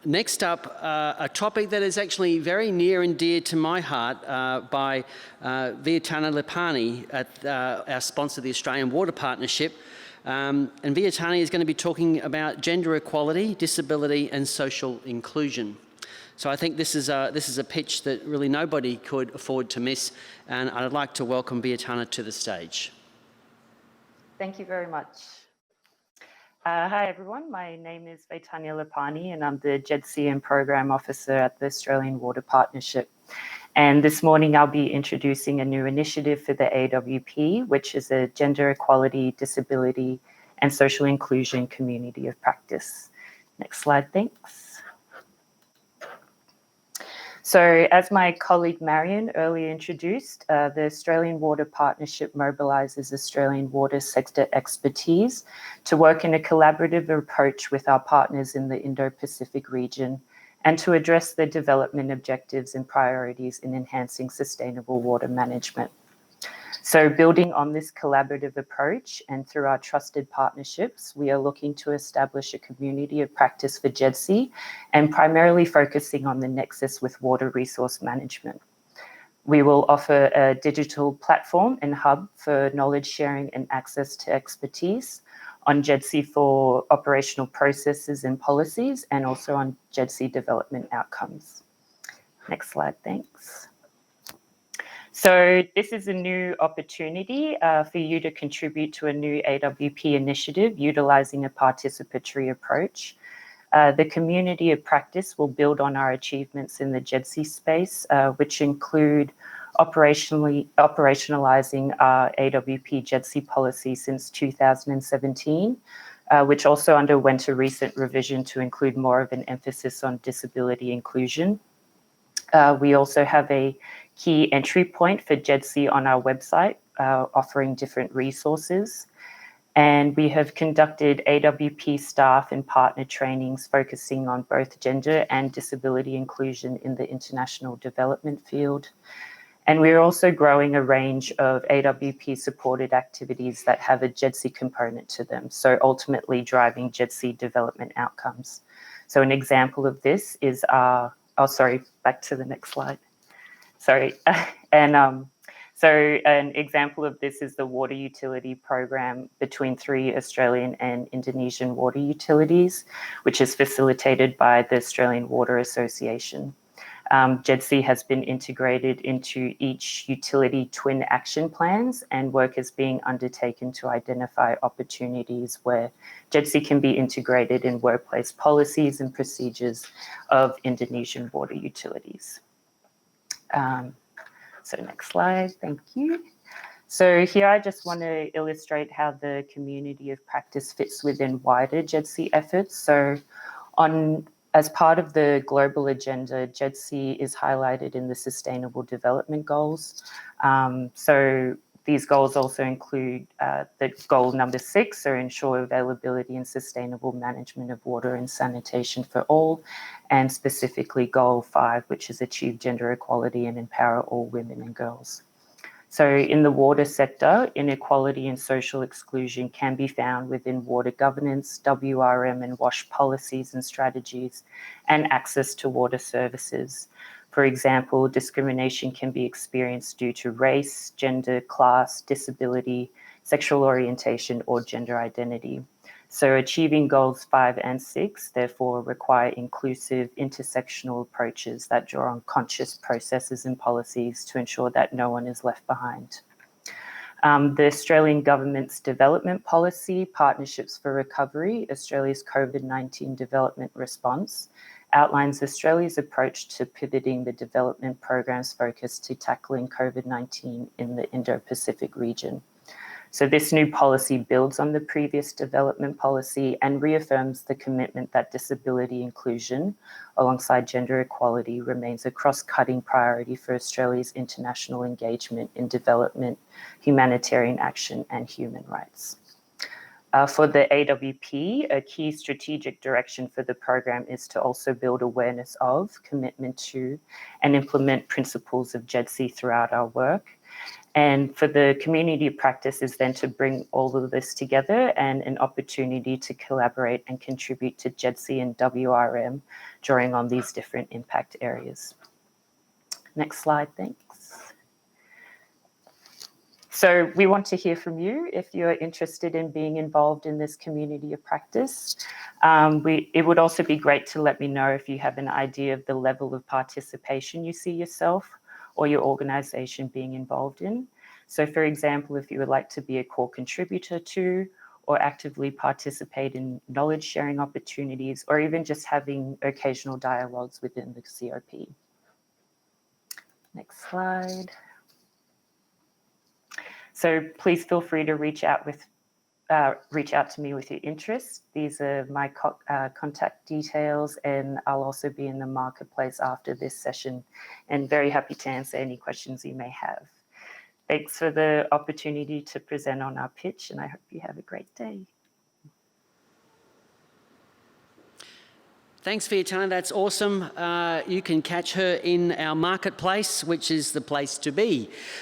Next up, a topic that is actually very near and dear to my heart by Veitania Lepani, our sponsor, the Australian Water Partnership. And Veitania is going to be talking about gender equality, disability and social inclusion. So I think this is a pitch that really nobody could afford to miss, and I'd like to welcome Veitania to the stage. Thank you very much. Hi everyone, my name is Veitania Lepani and I'm the GEDC and Program Officer at the Australian Water Partnership. And this morning I'll be introducing a new initiative for the AWP, which is a gender equality, disability and social inclusion community of practice. Next slide, thanks. So as my colleague Marion earlier introduced, the Australian Water Partnership mobilises Australian water sector expertise to work in a collaborative approach with our partners in the Indo-Pacific region and to address the development objectives and priorities in enhancing sustainable water management. So building on this collaborative approach and through our trusted partnerships, we are looking to establish a community of practice for GEDC and primarily focusing on the nexus with water resource management. We will offer a digital platform and hub for knowledge sharing and access to expertise on GEDC for operational processes and policies, and also on GEDC development outcomes. Next slide, thanks. So this is a new opportunity for you to contribute to a new AWP initiative utilizing a participatory approach. The community of practice will build on our achievements in the GEDC space, which include operationalizing our AWP GEDC policy since 2017, which also underwent a recent revision to include more of an emphasis on disability inclusion. We also have a key entry point for GEDC on our website, offering different resources. And we have conducted AWP staff and partner trainings focusing on both gender and disability inclusion in the international development field. And we're also growing a range of AWP supported activities that have a GEDC component to them, so ultimately driving GEDC development outcomes. So an example of this is back to the next slide. So an example of this is the water utility program between 3 Australian and Indonesian water utilities, which is facilitated by the Australian Water Association. GEDC has been integrated into each utility twin action plans, and work is being undertaken to identify opportunities where GEDC can be integrated in workplace policies and procedures of Indonesian water utilities. So next slide, thank you. So here I just want to illustrate how the community of practice fits within wider GEDC efforts. So as part of the global agenda, GEDC is highlighted in the Sustainable Development Goals. So these goals also include the goal number 6, so ensure availability and sustainable management of water and sanitation for all, and specifically goal 5, which is achieve gender equality and empower all women and girls. So in the water sector, inequality and social exclusion can be found within water governance, WRM and WASH policies and strategies, and access to water services. For example, discrimination can be experienced due to race, gender, class, disability, sexual orientation, or gender identity. So achieving goals 5 and 6, therefore, require inclusive intersectional approaches that draw on conscious processes and policies to ensure that no one is left behind. The Australian Government's development policy, Partnerships for Recovery, Australia's COVID-19 development response, outlines Australia's approach to pivoting the development programs focused to tackling COVID-19 in the Indo-Pacific region. So this new policy builds on the previous development policy and reaffirms the commitment that disability inclusion, alongside gender equality, remains a cross-cutting priority for Australia's international engagement in development, humanitarian action, and human rights. For the AWP, a key strategic direction for the program is to also build awareness of, commitment to, and implement principles of GEDC throughout our work. And for the community of practice is then to bring all of this together and an opportunity to collaborate and contribute to GEDSI and WRM, drawing on these different impact areas. Next slide, thanks. So we want to hear from you if you're interested in being involved in this community of practice. It would also be great to let me know if you have an idea of the level of participation you see yourself or your organisation being involved in. So for example, if you would like to be a core contributor to or actively participate in knowledge sharing opportunities, or even just having occasional dialogues within the COP. Next slide. So please feel free to reach out to me with your interest. These are my contact details, and I'll also be in the marketplace after this session, and very happy to answer any questions you may have. Thanks for the opportunity to present on our pitch, and I hope you have a great day. Thanks, Veitania. That's awesome. You can catch her in our marketplace, which is the place to be.